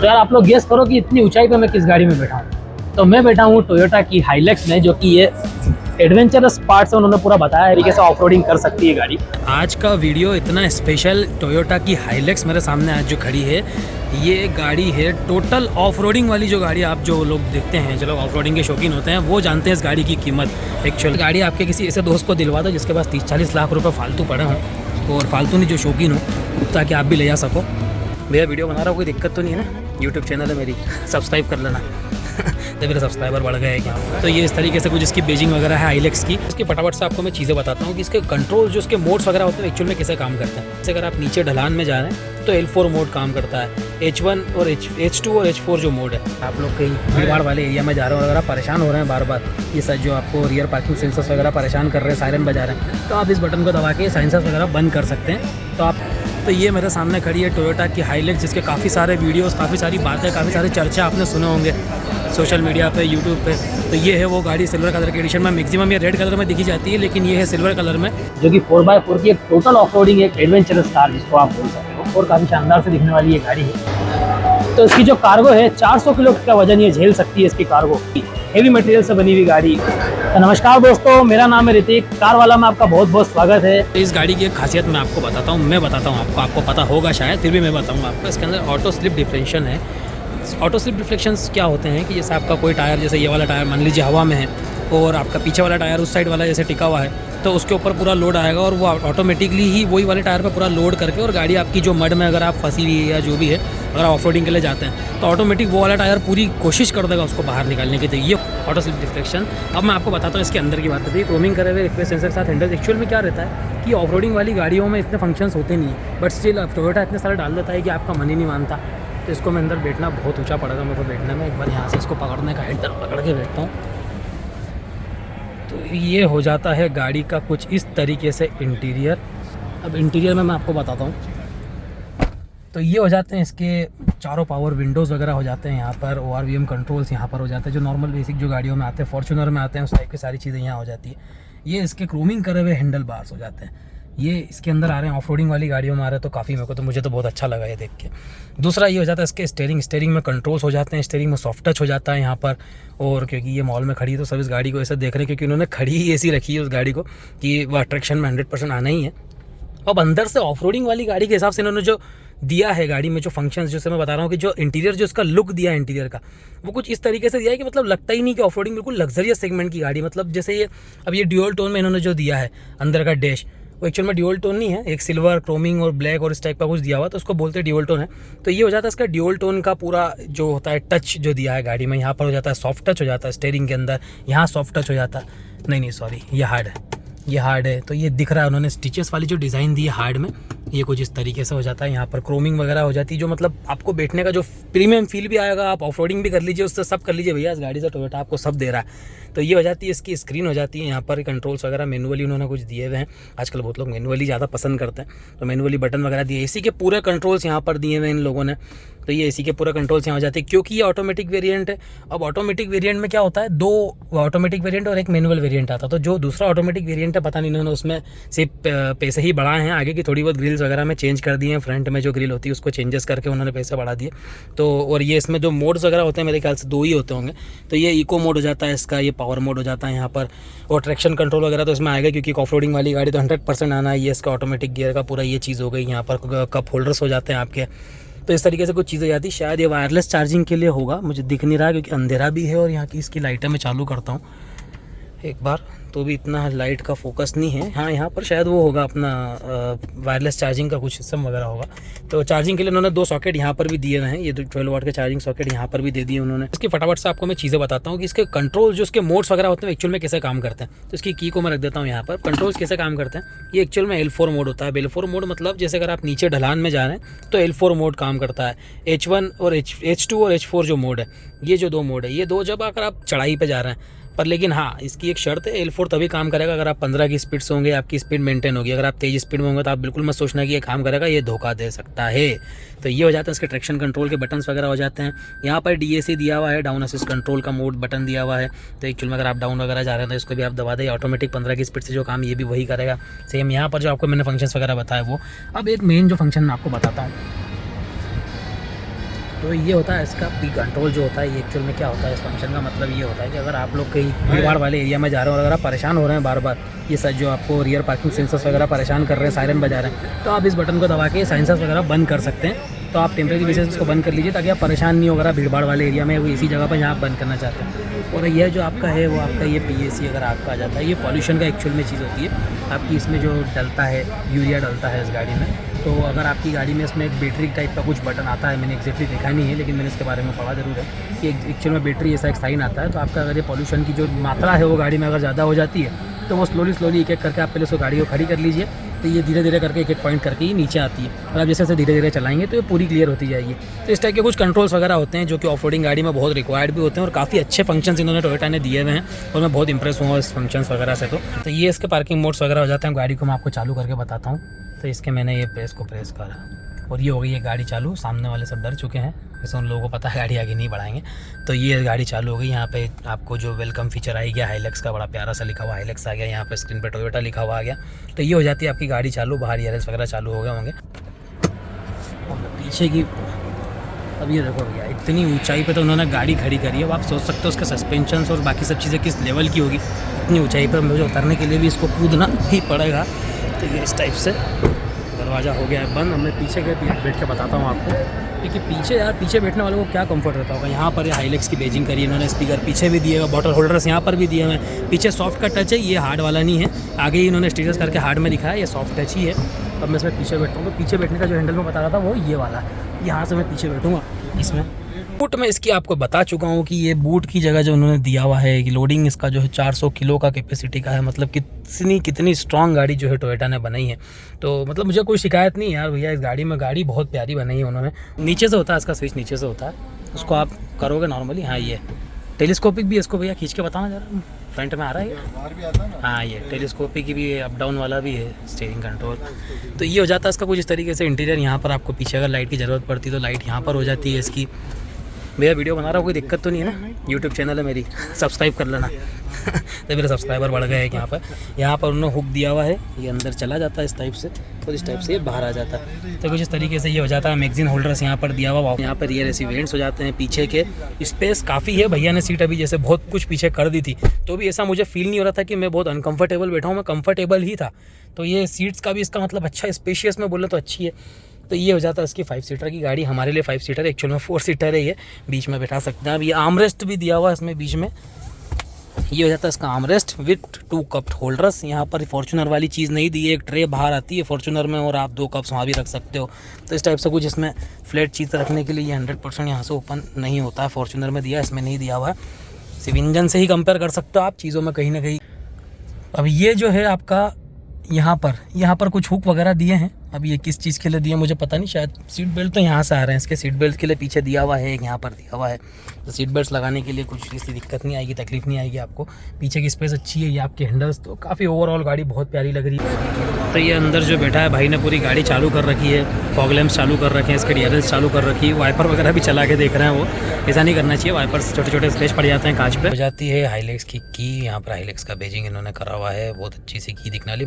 तो यार आप लोग गेस करो कि इतनी ऊंचाई पे मैं किस गाड़ी में बैठा हूँ। तो मैं बैठा हूँ टोयोटा की हाइलक्स में, जो कि ये एडवेंचरस पार्ट से उन्होंने पूरा बताया तरीके से ऑफ रोडिंग कर सकती है गाड़ी। आज का वीडियो इतना स्पेशल, टोयोटा की हाइलक्स मेरे सामने आज जो खड़ी है, ये गाड़ी है टोटल ऑफ रोडिंग वाली। जो गाड़ी आप जो लोग देखते हैं, जो लोग ऑफ रोडिंग के शौकीन होते हैं, वो जानते हैं इस गाड़ी की कीमत। एक्चुअल गाड़ी आपके किसी ऐसे दोस्त को दिलवा दो जिसके पास 30-40 लाख रुपये फालतू पड़े हों, और फालतू नहीं, जो शौकीन हो, ताकि आप भी ले जा सको। भैया वीडियो बना रहा हूँ, कोई दिक्कत तो नहीं है ना? यूट्यूब चैनल है मेरी, सब्सक्राइब कर लेना। तो मेरे सब्सक्राइबर बढ़ गए हैं क्या? तो ये इस तरीके से कुछ इसकी बेजिंग वगैरह है हाइलक्स की। इसके फटाफट से आपको मैं चीज़ें बताता हूँ कि इसके कंट्रोल, जो इसके मोड्स वगैरह होते हैं, एक्चुअल में कैसे काम करते हैं। जैसे अगर आप नीचे ढलान में जा रहे हैं तो L4 मोड काम करता है। H1 और H2 और H4 जो मोड है, आप लोग कहीं भीड़-भाड़ वाले एरिया में जा रहे हो और अगर आप परेशान हो रहे हैं बार बार, ये सच जो आपको रियर पार्किंग सेंसर्स वगैरह परेशान कर रहे हैं, सायरन बजा रहे हैं, तो आप इस बटन को दबा के सेंसर्स वगैरह बंद कर सकते हैं। तो ये मेरे सामने खड़ी है टोयोटा की हाइलक्स, जिसके काफ़ी सारे वीडियोस, काफ़ी सारी बातें, काफ़ी सारे चर्चा आपने सुने होंगे सोशल मीडिया पे, यूट्यूब पे। तो ये है वो गाड़ी सिल्वर कलर के एडिशन में। मैक्सिमम ये रेड कलर में दिखी जाती है, लेकिन ये है सिल्वर कलर में, जो कि 4x4 की एक टोटल ऑफ रोडिंग, एक एडवेंचरस कार जिसको आप बोल सकते हो, और काफ़ी शानदार से दिखने वाली ये गाड़ी है। तो इसकी जो कार्गो है, 400 किलो का वजन ये झेल सकती है। इसकी कार्गो हेवी मटेरियल से बनी हुई गाड़ी। तो नमस्कार दोस्तों, मेरा नाम है ऋतिक, कार वाला में आपका बहुत बहुत स्वागत है। इस गाड़ी की एक खासियत मैं आपको बताता हूँ, आपको पता होगा शायद, फिर भी मैं बताऊँगा आपको। इसके अंदर ऑटो स्लिप डिफ्लेक्शन है। ऑटो स्लिप डिफ्लेक्शंस क्या होते हैं कि जैसे आपका कोई टायर, जैसे ये वाला टायर मान लीजिए हवा में है, और आपका पीछे वाला टायर उस साइड वाला जैसे टिका हुआ है, तो उसके ऊपर पूरा लोड आएगा और वो ऑटोमेटिकली ही वही वाले टायर पे पूरा लोड करके, और गाड़ी आपकी जो मड में अगर आप फंसी हुई है या जो भी है, अगर आप ऑफ रोडिंग के लिए जाते हैं, तो ऑटोमेटिक वो वाला टायर पूरी कोशिश कर देगा उसको बाहर निकालने की। तो ये ऑटो स्लिप डिफ्लेक्शन। अब मैं आपको बताता हूँ इसके अंदर की बात होती है। क्रोमिंग करे हुए रिक्वेस्ट सेंसर के साथ हैंडल। एक्चुअल में क्या रहता है कि ऑफ रोडिंग वाली गाड़ियों में इतने फंक्शंस होते नहीं है, बट स्टिल टोयोटा इतने सारे डाल देता है कि आपका मन ही नहीं मानता। तो इसको मैं अंदर बैठना बहुत ऊँचा पड़ेगा मेरे को बैठने में। एक बार यहाँ से इसको पकड़ने का हैंडल पकड़ के बैठता हूँ, तो ये हो जाता है गाड़ी का कुछ इस तरीके से इंटीरियर। अब इंटीरियर में मैं आपको बताता हूँ। तो ये हो जाते हैं इसके चारों पावर विंडोज़ वगैरह हो जाते हैं यहाँ पर, ORVM कंट्रोल्स यहाँ पर हो जाते हैं, जो नॉर्मल बेसिक जो गाड़ियों में आते हैं, फॉर्च्यूनर में आते हैं, उस टाइप की सारी चीज़ें यहाँ हो जाती है। ये इसके क्रोमिंग करे हुए हैंडल बार्स हो जाते हैं, ये इसके अंदर आ रहे हैं। ऑफ रोडिंग वाली गाड़ियों में आ रहे हैं, तो काफ़ी मुझे तो बहुत अच्छा लगा ये देख के। दूसरा ये हो जाता है इसके स्टेयरिंग में कंट्रोल्स हो जाते हैं, स्टेयरिंग में सॉफ्ट टच हो जाता है यहाँ पर। और क्योंकि ये मॉल में खड़ी है तो सब इस गाड़ी को ऐसे देख रहे हैं, क्योंकि उन्होंने खड़ी ही ऐसी रखी है उस गाड़ी को कि वह अट्रैक्शन में 100% आना ही है। अब अंदर से ऑफ रोडिंग वाली गाड़ी के हिसाब से इन्होंने जो दिया है गाड़ी में, जो फंक्शंस, जैसे मैं बता रहा हूँ कि जो इंटीरियर, जो इसका लुक दिया है इंटीरियर का, वो कुछ इस तरीके से दिया है कि मतलब लगता ही नहीं कि ऑफ रोडिंग, बिल्कुल लग्जरियस सेगमेंट की गाड़ी। मतलब जैसे ये अब ये ड्यूअल टोन में इन्होंने जो दिया है अंदर का डैश, वो एक्चुअल में ड्यूअल टोन नहीं है, एक सिल्वर, क्रोमिंग और ब्लैक और इस टाइप का कुछ दिया हुआ, तो उसको बोलते हैं ड्यूअल टोन है। तो ये हो जाता है इसका ड्यूअल टोन का पूरा जो होता है टच जो दिया है गाड़ी में। यहाँ पर हो जाता है सॉफ्ट टच हो जाता है स्टेयरिंग के अंदर, यहाँ सॉफ्ट टच हो जाता है, नहीं सॉरी, ये हार्ड है। तो ये दिख रहा है, उन्होंने स्टिचेस वाली जो डिज़ाइन दी है हार्ड में, ये कुछ इस तरीके से हो जाता है। यहाँ पर क्रोमिंग वगैरह हो जाती है, जो मतलब आपको बैठने का जो प्रीमियम फील भी आएगा। आप ऑफ रोडिंग भी कर लीजिए, उससे सब कर लीजिए भैया, इस गाड़ी से टोयोटा आपको सब दे रहा है। तो ये हो जाती है इसकी स्क्रीन हो जाती है। यहाँ पर कंट्रोल्स वगैरह मैनुअली उन्होंने कुछ दिए हुए हैं। आजकल बहुत लोग मैनुअली ज़्यादा पसंद करते हैं, तो मैनुअली बटन वगैरह दिए। एसी के पूरे कंट्रोल्स यहाँ पर दिए हुए इन लोगों ने। तो ये एसी के पूरे कंट्रोल्स यहाँ हो जाते हैं, क्योंकि ये ऑटोमेटिक वेरिएंट है। अब ऑटोमेटिक वेरिएंट में क्या होता है, 2 ऑटोमेटिक वेरिएंट और एक मैनुअल वेरिएंट आता है। तो जो दूसरा ऑटोमेटिक वेरिएंट है, पता नहीं इन्होंने उसमें सिर्फ पैसे ही बढ़ाए हैं, आगे की थोड़ी बहुत ग्रिल्स वगैरह में चेंज कर दिए हैं, फ्रंट में जो ग्रिल होती है उसको चेंजेस करके उन्होंने पैसे बढ़ा दिए। तो और ये इसमें जो मोड्स वगैरह होते हैं मेरे ख्याल से 2 ही होते होंगे। तो ये इको मोड हो जाता है इसका, ये पावर मोड हो जाता है यहाँ पर, और ट्रैक्शन कंट्रोल वगैरह तो इसमें आएगा, क्योंकि ऑफ रोडिंग वाली गाड़ी तो 100% आना है। ये इसका ऑटोमेटिक गियर का पूरा ये चीज़ हो गई। यहाँ पर कप होल्डर्स हो जाते हैं आपके। तो इस तरीके से कुछ चीज़ें जाती है। शायद ये वायरलेस चार्जिंग के लिए होगा, मुझे दिख नहीं रहा क्योंकि अंधेरा भी है। और यहाँ की इसकी लाइटें मैं चालू करता हूँ एक बार, तो भी इतना लाइट का फोकस नहीं है। हाँ, यहाँ पर शायद वो होगा अपना वायरलेस चार्जिंग का कुछ सिस्टम वगैरह होगा। तो चार्जिंग के लिए उन्होंने 2 सॉकेट यहाँ पर भी दिए हुए हैं। ये 12 वाट के चार्जिंग सॉकेट यहाँ पर भी दे दिए उन्होंने। इसकी फटाफट से आपको मैं चीज़ें बताता हूँ कि इसके कंट्रोल, जो इसके मोड्स वगैरह होते हैं, एक्चुअल में कैसे काम करते हैं। तो इसकी की को मैं रख देता हूँ यहाँ पर। कंट्रोल्स कैसे काम करते हैं, ये एक्चुअल में L4 मोड होता है। L4 मोड मतलब जैसे अगर आप नीचे ढलान में जा रहे हैं तो L4 मोड काम करता है। H1 और H2 और H4 जो मोड है, ये जो 2 मोड है, ये 2 जब अगर आप चढ़ाई पे जा रहे हैं। पर लेकिन हाँ, इसकी एक शर्त है, L4 तभी काम करेगा अगर आप 15 की स्पीड से होंगे, आपकी स्पीड मेंटेन होगी। अगर आप तेज स्पीड में होंगे तो आप बिल्कुल मत सोचना कि ये काम करेगा, ये धोखा दे सकता है। तो ये हो जाता है इसके ट्रैक्शन कंट्रोल के बटन्स वगैरह हो जाते हैं। यहाँ पर DAC दिया हुआ है, डाउन असिस्ट कंट्रोल का मोड बटन दिया हुआ है। तो एक्चुअल में अगर आप डाउन वगैरह जा रहे हैं तो इसको भी आप दबा दें, ऑटोमेटिक 15 की स्पीड से जो काम ये भी वही करेगा। सेम यहाँ पर जो आपको मैंने फंक्शंस वगैरह बताया वो। अब एक मेन जो फंक्शन मैं आपको बताता हूँ, तो ये होता है इसका पी कंट्रोल जो होता है। ये एक्चुअल में क्या होता है इस फंक्शन का मतलब ये होता है कि अगर आप लोग कहीं भीड़ भाड़ वाले एरिया में जा रहे हो और अगर आप परेशान हो रहे हैं बार बार, ये सब जो आपको रियर पार्किंग सेंसर्स वगैरह परेशान कर रहे हैं, सायरन बजा रहे हैं, तो आप इस बटन को दबा के सेंसर्स वगैरह बंद कर सकते हैं। तो आप टेम्परेरी बेसिस इसको बंद कर लीजिए ताकि आप परेशान नहीं हो अगर आप भीड़ भाड़ वाले एरिया में वो इसी जगह पर जहाँ आप बंद करना चाहते हैं। और यह जो आपका है वो आपका ये PAC अगर आपका आ जाता है, ये पॉल्यूशन का एक्चुअल में चीज़ होती है आपकी। इसमें जो डलता है यूरिया डलता है इस गाड़ी में, तो अगर आपकी गाड़ी में इसमें एक बैटरी टाइप का कुछ बटन आता है, मैंने एग्जैक्टली देखा नहीं है लेकिन मैंने इसके बारे में पढ़ा जरूर है कि एक्चुअल में बैटरी ऐसा एक साइन आता है। तो आपका अगर ये पॉल्यूशन की जो मात्रा है वो गाड़ी में अगर ज़्यादा हो जाती है तो वो स्लोली एक एक करके आप पहले उसको गाड़ी को खड़ी कर लीजिए, तो ये धीरे धीरे करके एक एक पॉइंट करके ये नीचे आती है। और आप जैसे जैसे धीरे धीरे चलाएंगे तो ये पूरी क्लियर होती जाएगी। तो इस टाइप के कुछ कंट्रोल्स वगैरह होते हैं जो कि ऑफ रोडिंग गाड़ी में बहुत रिक्वायर्ड भी होते हैं और काफ़ी अच्छे फंक्शंस इन्होंने टोयोटा ने दिए हुए हैं और मैं बहुत इंप्रेस हुआ इस फंक्शंस वगैरह से। तो ये इसके पार्किंग मोड्स वगैरह हो जाते हैं। गाड़ी को मैं आपको चालू करके बताता हूँ। तो इसके मैंने ये प्रेस करा और ये हो गई है गाड़ी चालू। सामने वाले सब डर चुके हैं, जैसे उन लोगों को पता है गाड़ी आगे नहीं बढ़ाएंगे। तो ये गाड़ी चालू हो गई। यहाँ पे आपको जो वेलकम फीचर आई गया, हाइलेक्स का बड़ा प्यारा सा लिखा हुआ हाइलेक्स आ गया, यहाँ पे स्क्रीन पे टोयोटा लिखा हुआ आ गया। तो ये हो जाती है आपकी गाड़ी चालू, बाहर ERS वगैरह चालू हो गए होंगे। और पीछे की अब ये देखो भैया, इतनी ऊंचाई पे तो उन्होंने गाड़ी खड़ी करी है। अब आप सोच सकते हो उसके सस्पेंशन और बाकी सब चीज़ें किस लेवल की होगी। इतनी ऊंचाई पर मुझे उतरने के लिए भी इसको कूदना ही पड़ेगा। तो ये इस टाइप से दरवाज़ा हो गया है बंद। अब मैं पीछे के बैठ के बताता हूँ आपको, क्योंकि पीछे बैठने वालों को क्या कंफर्ट रहता होगा। यहाँ पर ये हाइलेक्स की बेजिंग करी इन्होंने, स्पीकर पीछे भी दिए हुए, बॉटल होल्डर्स यहाँ पर भी दिए हुए हैं। पीछे सॉफ्ट का टच है, ये हार्ड वाला नहीं है। आगे ही इन्होंने स्टिचेस करके हार्ड में दिखाया, ये सॉफ्ट टच ही है। अब मैं इसमें पीछे बैठता हूँ तो पीछे बैठने का जो हैंडल मैं बता रहा था वो ये वाला है। यहाँ से मैं पीछे बैठूँगा इसमें। बूट में इसकी आपको बता चुका हूँ कि ये बूट की जगह जो उन्होंने दिया हुआ है कि लोडिंग इसका जो है 400 किलो का कैपेसिटी का है। मतलब कितनी स्ट्रॉन्ग गाड़ी जो है टोयोटा ने बनाई है। तो मतलब मुझे कोई शिकायत नहीं यार भैया, इस गाड़ी में गाड़ी बहुत प्यारी बनाई है उन्होंने। नीचे से होता है इसका स्विच, नीचे से होता है, उसको आप करोगे नॉर्मली। हाँ ये टेलीस्कोपिक भी, इसको भैया खींच के बताना जरा, फ्रंट में आ रहा है। हाँ ये टेलीस्कोपिक की भी, अप डाउन वाला भी है स्टीयरिंग कंट्रोल। तो ये हो जाता है इसका कुछ इस तरीके से इंटीरियर। यहाँ पर आपको पीछे अगर लाइट की ज़रूरत पड़ती है तो लाइट यहाँ पर हो जाती है इसकी। भैया वीडियो बना रहा हूँ, कोई दिक्कत तो नहीं है ना? यूट्यूब चैनल है मेरी, सब्सक्राइब कर लेना। तो मेरे सब्सक्राइबर बढ़ गए हैं। यहाँ पर उन्होंने हुक दिया हुआ है, ये अंदर चला जाता है इस टाइप से और इस टाइप से ये बाहर आ जाता है। तो कुछ इस तरीके से ये हो जाता है। मैगजीन होल्डर्स यहाँ पर दिया हुआ, यहाँ पर रियर रिसीव वेंट्स हो जाते हैं। पीछे के स्पेस काफ़ी है। भैया ने सीट अभी जैसे बहुत कुछ पीछे कर दी थी तो भी ऐसा मुझे फील नहीं हो रहा था कि मैं बहुत अनकम्फर्टेबल बैठा हूँ, मैं कम्फर्टेबल ही था। तो ये सीट्स का भी इसका मतलब अच्छा, स्पेशियस में बोले तो अच्छी है। तो ये हो जाता है इसकी 5 सीटर की गाड़ी। हमारे लिए 5 सीटर है, एक्चुअल में 4 सीटर है। ये बीच में बैठा सकते हैं। अब ये आर्मरेस्ट भी दिया हुआ है इसमें बीच में। ये हो जाता है इसका आर्मरेस्ट विथ 2 कप होल्डर्स। यहाँ पर फॉर्च्यूनर वाली चीज़ नहीं दी है, एक ट्रे बाहर आती है फॉर्च्यूनर में और आप 2 कप्स वहाँ भी रख सकते हो। तो इस टाइप से कुछ इसमें फ्लैट चीज़ रखने के लिए ये 100% यहाँ से ओपन नहीं होता है। फॉर्च्यूनर में दिया, इसमें नहीं दिया हुआ है। सिर्फ इंजन से ही कंपेयर कर सकते हो आप चीज़ों में कहीं ना कहीं। अब ये जो है आपका यहाँ पर कुछ हुक वगैरह दिए हैं। अब ये किस चीज़ के लिए दिए मुझे पता नहीं, शायद सीट बेल्ट तो यहाँ से आ रहे हैं। इसके सीट बेल्ट के लिए पीछे दिया हुआ है, एक यहाँ पर दिया हुआ है। तो सीट बेल्ट लगाने के लिए कुछ किसी दिक्कत नहीं आएगी, तकलीफ नहीं आएगी आपको। पीछे की स्पेस अच्छी है, ये आपके हैंडल्स, तो काफ़ी ओवरऑल गाड़ी बहुत प्यारी लग रही है। तो ये अंदर जो बैठा है भाई ने पूरी गाड़ी चालू कर रखी है, फॉग लैंप्स चालू कर रखे हैं, इसके DRLs चालू कर रखी है, वाइपर वगैरह भी चला के देख रहे हैं। वो ऐसा नहीं करना चाहिए, वाइपर छोटे छोटे स्क्रैच पड़ जाते हैं कांच पे। हो जाती है हाइलेक्स की यहाँ पर हाइलेक्स का बेजिंग इन्होंने करा हुआ है, बहुत अच्छी सी की दिखने वाली।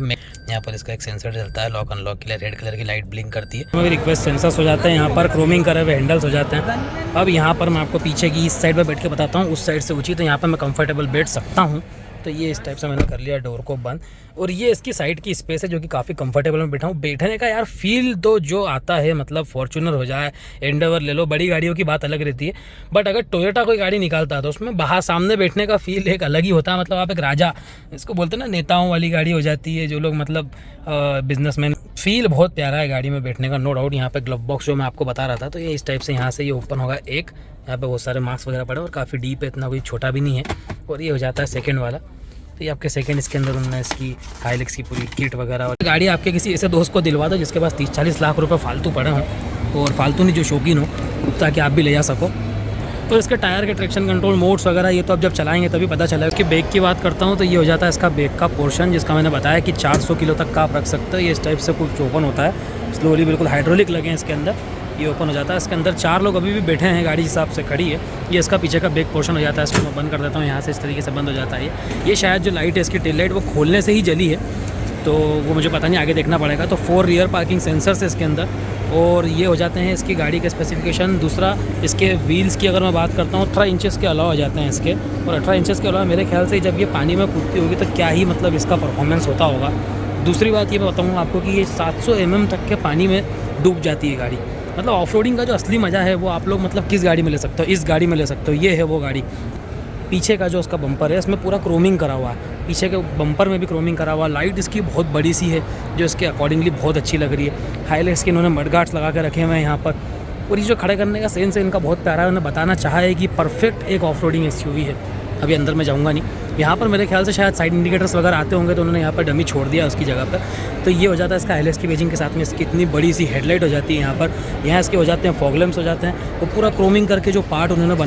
यहाँ पर इसका एक सेंसर चलता है, लॉक अनलॉक के लिए रेड कलर की लाइट ब्लिंक करती है। इसमें रिक्वेस्ट सेंसर्स हो जाते हैं, यहाँ पर क्रोमिंग करे हुए हैंडल्स हो जाते हैं। अब यहाँ पर मैं आपको पीछे की इस साइड पर बैठ के बताता हूँ, उस साइड से ऊँची, तो यहाँ पर मैं कंफर्टेबल बैठ सकता हूँ। तो ये इस टाइप से मैंने कर लिया डोर को बंद। और ये इसकी साइड की स्पेस है जो कि काफ़ी कंफर्टेबल में बैठा हूँ। बैठने का यार फील तो जो आता है, मतलब फॉर्च्यूनर हो जाए, एंडेवर ले लो, बड़ी गाड़ियों की बात अलग रहती है। बट अगर टोयोटा कोई गाड़ी निकालता है तो उसमें बाहर सामने बैठने का फील एक अलग ही होता है। मतलब आप एक राजा, इसको बोलते हैं ना, नेताओं वाली गाड़ी हो जाती है, जो लोग मतलब बिजनेसमैन। फील बहुत प्यारा है गाड़ी में बैठने का, नो डाउट। यहाँ पे ग्लव बॉक्स जो मैं आपको बता रहा था, तो ये इस टाइप से यहाँ से ये ओपन होगा एक। यहाँ पे बहुत सारे मार्क्स वगैरह पड़े और काफ़ी डीप है, इतना कोई छोटा भी नहीं है। और ये हो जाता है सेकंड वाला। तो ये आपके सेकंड, इसके अंदर उन्होंने इसकी हाइलेक्स की पूरी किट वगैरह। और गाड़ी आपके किसी ऐसे दोस्त को दिलवा दो जिसके पास 30-40 लाख रुपए फालतू पड़े हों, और फालतू नहीं, जो शौकीन हो, ताकि आप भी ले जा सको। तो इसके टायर के ट्रैक्शन कंट्रोल मोड्स वगैरह ये तो अब जब चलाएंगे तभी पता चला। इसकी बैक की बात करता हूँ तो ये हो जाता है इसका बैक का पोर्शन, जिसका मैंने बताया कि 400 किलो तक का आप रख सकते हो। ये इस टाइप से कुछ ओपन होता है स्लोली, बिल्कुल हाइड्रोलिक लगे हैं इसके अंदर, ये ओपन हो जाता है। इसके अंदर 4 लोग अभी भी बैठे हैं, गाड़ी हिसाब से खड़ी है। ये इसका पीछे का बैक पोर्शन हो जाता है। इसको मैं बंद कर देता हूँ, यहाँ से इस तरीके से बंद हो जाता है। ये शायद जो लाइट है इसकी टेल लाइट, वो खोलने से ही जली है। तो वो मुझे पता नहीं, आगे देखना पड़ेगा। तो 4 रियर पार्किंग सेंसर्स है इसके अंदर, और ये हो जाते हैं इसकी गाड़ी के स्पेसिफिकेशन। दूसरा, इसके व्हील्स की अगर मैं बात करता हूँ, 18 इंचेस के अलावा हो जाते हैं इसके, और 18 इंचेस के अलावा मेरे ख्याल से जब ये पानी में कूदती होगी तो क्या ही मतलब इसका परफॉर्मेंस होता होगा। दूसरी बात ये मैं बताऊँगा आपको कि ये 700 mm तक के पानी में डूब जाती है गाड़ी। मतलब ऑफ रोडिंग का जो असली मज़ा है वो आप लोग मतलब किस गाड़ी में ले सकते हो, इस गाड़ी में ले सकते हो। ये है वो गाड़ी। पीछे का जो उसका बम्पर है इसमें पूरा क्रोमिंग करा हुआ है, पीछे के बम्पर में भी क्रोमिंग करा हुआ है। लाइट इसकी बहुत बड़ी सी है जो इसके अकॉर्डिंगली बहुत अच्छी लग रही है। हाईलाइट्स के इन्होंने मड गार्ड्स लगा के रखे हुए हैं यहाँ पर, और ये जो खड़े करने का सेंस है इनका बहुत प्यारा है। उन्होंने बताना चाहा है कि परफेक्ट एक ऑफ रोडिंग SUV है। अभी अंदर मैं जाऊँगा नहीं। यहाँ पर मेरे ख्याल से शायद साइड इंडिकेटर्स वगैरह आते होंगे, तो उन्होंने यहाँ पर डमी छोड़ दिया उसकी जगह पर। तो ये हो जाता है इसका LS की बेजिंग के साथ में इसकी इतनी बड़ी सी हेडलाइट हो जाती है यहाँ पर। यहाँ इसके हो जाते हैं फॉग लैंप्स हो जाते हैं, वो पूरा क्रोमिंग करके जो पार्ट उन्होंने बना